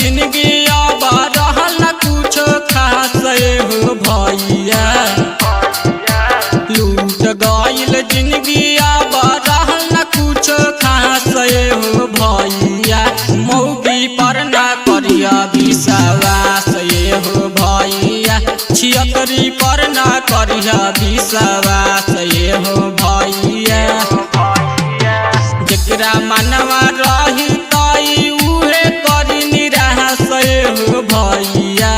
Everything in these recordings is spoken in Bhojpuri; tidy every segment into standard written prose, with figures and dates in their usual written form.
जिंदगी अब रहल न कुछो खास हो भैया। लूट गईल जिंदगी अब रहल न कुछो खास हो भैया। मौगी पर न करिया विश्वास हो भैया। छियतरी पर न करिया विश्वास हो भैया। जकरा मनवा रही तई उहे करी निराश हो भैया।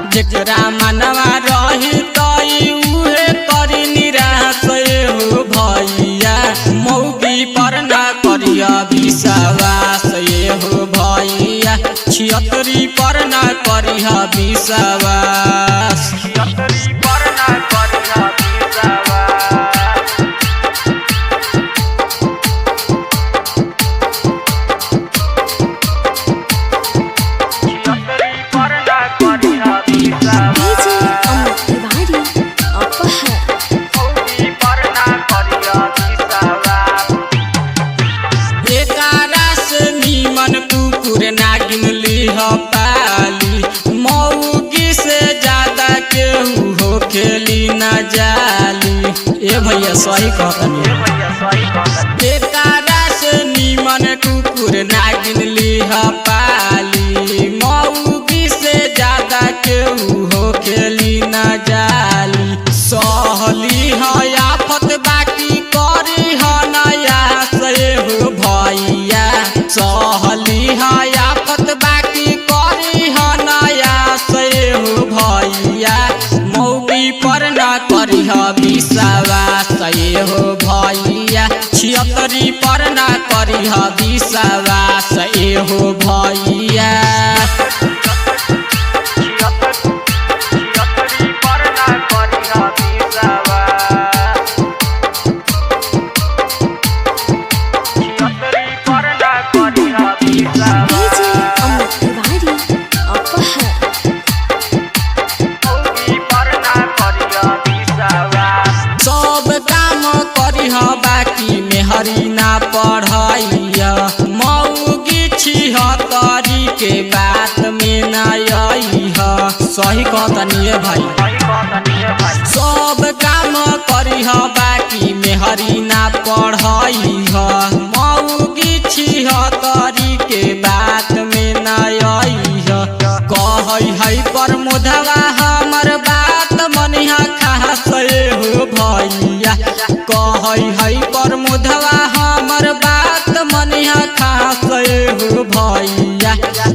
जकरा मनवा रही तई उहे करी निराश हो भैया। मौगी पर न करिया विश्वास हो भैया। छियतरी पर न करिया विश्वास। पाली मौगी से ज्यादा केहू हो खेली न जाली। ए भैया सही कहतनी। एकरा से नीमन कुकुर नागिन लीह पाली। मौगी से ज्यादा केहू हो खेली न जाली। सहली है आफत बाकी करी है नया से हो भैया। सहली है आफत बाकी करी है नया से हो भैया। मौगी पर न करी है विश्वास हो भैया। छियतरी पर न करी है विश्वास हो भैया। बाकी मेहरी ना पढ़ैया। मौगी छिहतरी के बात में न आइहा। सही कहतनी भाई। सब काम करीह बाकी मेहरी ना पढ़ैहा। मौगी छिहतरी के बात में न आइहा। कहै है पर मुधवा हमर बात मनिहा खास हो भैया। कहै है पर मुधवा हमर बात मनिहा खास हो भैया।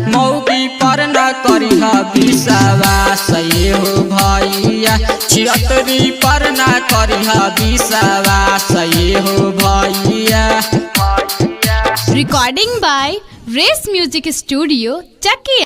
मौगी पर न करिह विश्वास हो भैया। छियतरी पर न करिह विश्वास हो भैया। Recording by Race Music Studio, Chakia।